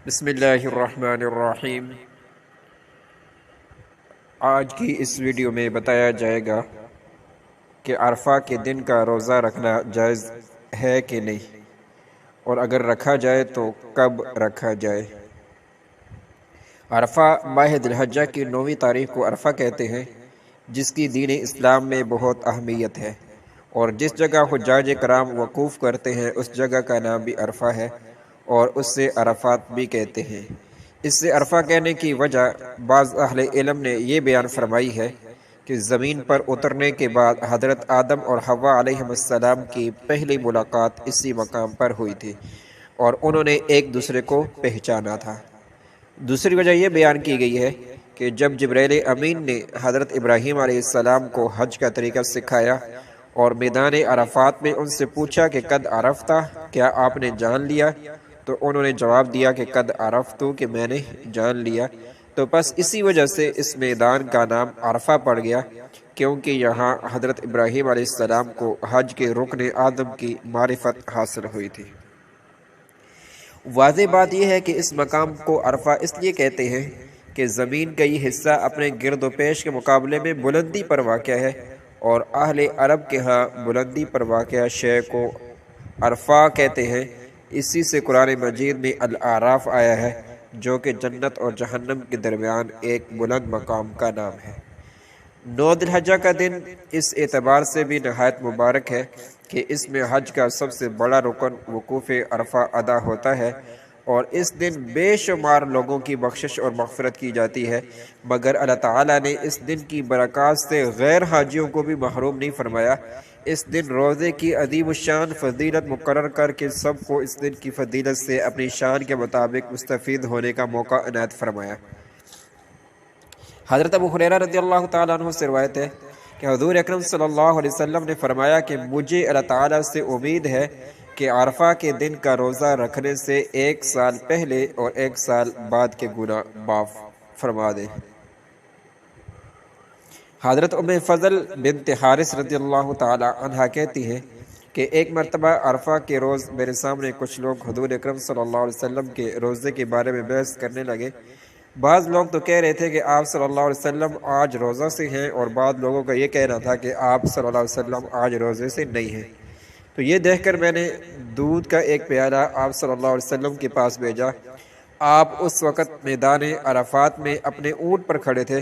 بسم اللہ الرحمن الرحیم۔ آج کی اس ویڈیو میں بتایا جائے گا کہ عرفہ کے دن کا روزہ رکھنا جائز ہے کہ نہیں، اور اگر رکھا جائے تو کب رکھا جائے۔ عرفہ ماہ ذی الحجہ کی 9ویں تاریخ کو عرفہ کہتے ہیں، جس کی دین اسلام میں بہت اہمیت ہے، اور جس جگہ حجاج کرام وقوف کرتے ہیں اس جگہ کا نام بھی عرفہ ہے، اور اس سے عرفات بھی کہتے ہیں۔ اس سے عرفہ کہنے کی وجہ بعض اہل علم نے یہ بیان فرمائی ہے کہ زمین پر اترنے کے بعد حضرت آدم اور حوا علیہ السلام کی پہلی ملاقات اسی مقام پر ہوئی تھی، اور انہوں نے ایک دوسرے کو پہچانا تھا۔ دوسری وجہ یہ بیان کی گئی ہے کہ جب جبرائیل امین نے حضرت ابراہیم علیہ السلام کو حج کا طریقہ سکھایا اور میدان عرفات میں ان سے پوچھا کہ قد عرفتہ، کیا آپ نے جان لیا؟ تو انہوں نے جواب دیا کہ قد عرفتو، کہ میں نے جان لیا۔ تو پس اسی وجہ سے اس میدان کا نام عرفہ پڑ گیا، کیونکہ یہاں حضرت ابراہیم علیہ السلام کو حج کے رکن آدم کی معرفت حاصل ہوئی تھی۔ واضح بات یہ ہے کہ اس مقام کو عرفہ اس لیے کہتے ہیں کہ زمین کا یہ حصہ اپنے گرد و پیش کے مقابلے میں بلندی پر واقع ہے، اور اہل عرب کے ہاں بلندی پر واقع شے کو عرفہ کہتے ہیں۔ اسی سے قرآن مجید میں الاعراف آیا ہے، جو کہ جنت اور جہنم کے درمیان ایک بلند مقام کا نام ہے۔ 9 ذی الحجہ کا دن اس اعتبار سے بھی نہایت مبارک ہے کہ اس میں حج کا سب سے بڑا رکن وقوف عرفہ ادا ہوتا ہے، اور اس دن بے شمار لوگوں کی بخشش اور مغفرت کی جاتی ہے، مگر اللہ تعالیٰ نے اس دن کی برکات سے غیر حاجیوں کو بھی محروم نہیں فرمایا۔ اس دن روزے کی عظیم الشان فضیلت مقرر کر کے سب کو اس دن کی فضیلت سے اپنی شان کے مطابق مستفید ہونے کا موقع عنایت فرمایا۔ حضرت ابو ہریرہ رضی اللہ تعالیٰ عنہ سے روایت ہے کہ حضور اکرم صلی اللہ علیہ وسلم نے فرمایا کہ مجھے اللہ تعالیٰ سے امید ہے کہ عرفہ کے دن کا روزہ رکھنے سے 1 سال پہلے اور 1 سال بعد کے گناہ معاف فرما دے۔ حضرت ام فضل بنت حارث رضی اللہ تعالی عنہ کہتی ہے کہ ایک مرتبہ عرفہ کے روز میرے سامنے کچھ لوگ حضور اکرم صلی اللہ علیہ وسلم کے روزے کے بارے میں بحث کرنے لگے۔ بعض لوگ تو کہہ رہے تھے کہ آپ صلی اللہ علیہ وسلم آج روزہ سے ہیں، اور بعض لوگوں کا یہ کہنا تھا کہ آپ صلی اللہ علیہ وسلم آج روزے سے نہیں ہیں۔ تو یہ دیکھ کر میں نے دودھ کا ایک پیالہ آپ صلی اللہ علیہ وسلم کے پاس بھیجا۔ آپ اس وقت میدان عرفات میں اپنے اونٹ پر کھڑے تھے،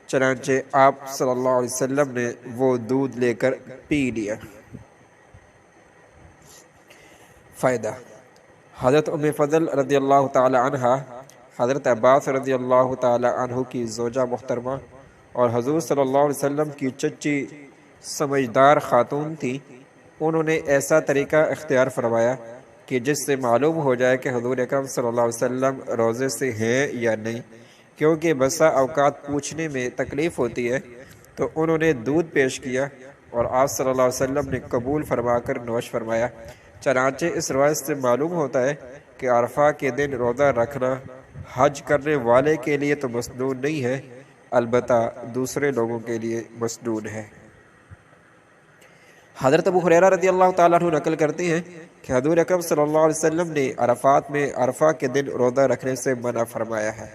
چنانچہ آپ صلی اللہ علیہ وسلم نے وہ دودھ لے کر پی لیا۔ فائدہ: حضرت ام فضل رضی اللہ تعالی عنہ حضرت عباس رضی اللہ تعالی عنہ کی زوجہ محترمہ اور حضور صلی اللہ علیہ وسلم کی چچی سمجھدار خاتون تھی۔ انہوں نے ایسا طریقہ اختیار فرمایا کہ جس سے معلوم ہو جائے کہ حضور اکرم صلی اللہ علیہ وسلم روزے سے ہیں یا نہیں، کیونکہ بسا اوقات پوچھنے میں تکلیف ہوتی ہے۔ تو انہوں نے دودھ پیش کیا اور آپ صلی اللہ علیہ وسلم نے قبول فرما کر نوش فرمایا۔ چنانچہ اس روایت سے معلوم ہوتا ہے کہ عرفہ کے دن روزہ رکھنا حج کرنے والے کے لیے تو مسنون نہیں ہے، البتہ دوسرے لوگوں کے لیے مسنون ہے۔ حضرت ابو ہریرہ رضی اللہ تعالیٰ عنہ نقل کرتے ہیں کہ حضور اکرم صلی اللہ علیہ وسلم نے عرفات میں عرفہ کے دن روزہ رکھنے سے منع فرمایا ہے۔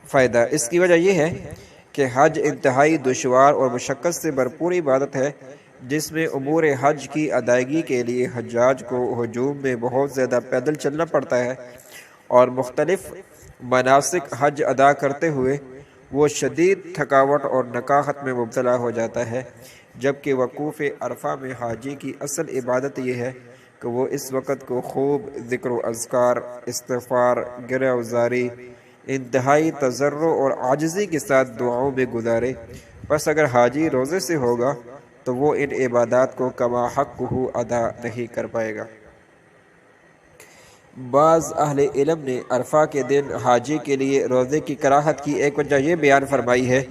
فائدہ: اس کی وجہ یہ ہے کہ حج انتہائی دشوار اور مشقت سے بھرپور عبادت ہے، جس میں امور حج کی ادائیگی کے لیے حجاج کو ہجوم میں بہت زیادہ پیدل چلنا پڑتا ہے، اور مختلف مناسک حج ادا کرتے ہوئے وہ شدید تھکاوٹ اور نکاہت میں مبتلا ہو جاتا ہے، جبکہ وقوف عرفہ میں حاجی کی اصل عبادت یہ ہے کہ وہ اس وقت کو خوب ذکر و اذکار، استغفار، گرہ وزاری، انتہائی تضرع اور عاجزی کے ساتھ دعاؤں میں گزارے۔ بس اگر حاجی روزے سے ہوگا تو وہ ان عبادات کو کما حقہ ادا نہیں کر پائے گا۔ بعض اہل علم نے عرفہ کے دن حاجی کے لیے روزے کی کراہت کی ایک وجہ یہ بیان فرمائی ہے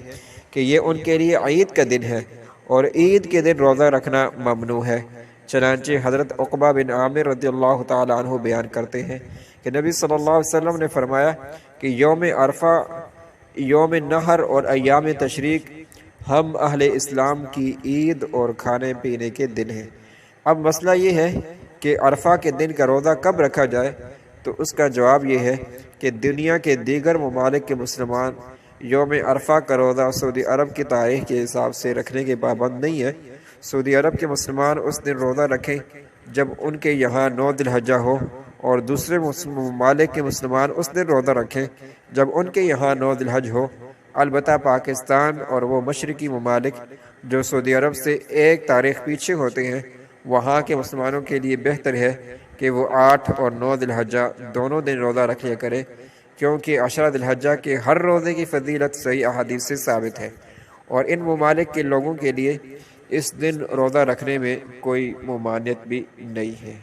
کہ یہ ان کے لیے عید کا دن ہے، اور عید کے دن روزہ رکھنا ممنوع ہے۔ چنانچہ حضرت عقبہ بن عامر رضی اللہ تعالی عنہ بیان کرتے ہیں کہ نبی صلی اللہ علیہ وسلم نے فرمایا کہ یوم عرفہ، یوم نحر اور ایام تشریق ہم اہل اسلام کی عید اور کھانے پینے کے دن ہیں۔ اب مسئلہ یہ ہے کہ عرفہ کے دن کا روزہ کب رکھا جائے؟ تو اس کا جواب یہ ہے کہ دنیا کے دیگر ممالک کے مسلمان یوم عرفہ کا روزہ سعودی عرب کی تاریخ کے حساب سے رکھنے کے پابند نہیں ہے۔ سعودی عرب کے مسلمان اس دن روزہ رکھیں جب ان کے یہاں 9 ذی الحجہ ہو، اور دوسرے ممالک کے مسلمان اس دن روزہ رکھیں جب ان کے یہاں 9 ذی الحجہ ہو۔ البتہ پاکستان اور وہ مشرقی ممالک جو سعودی عرب سے ایک تاریخ پیچھے ہوتے ہیں، وہاں کے مسلمانوں کے لیے بہتر ہے کہ وہ 8 اور 9 ذی الحجہ دونوں دن روزہ رکھا کریں، کیونکہ 10 ذی الحجہ کے ہر روزے کی فضیلت صحیح احادیث سے ثابت ہے، اور ان ممالک کے لوگوں کے لیے اس دن روزہ رکھنے میں کوئی ممانعت بھی نہیں ہے۔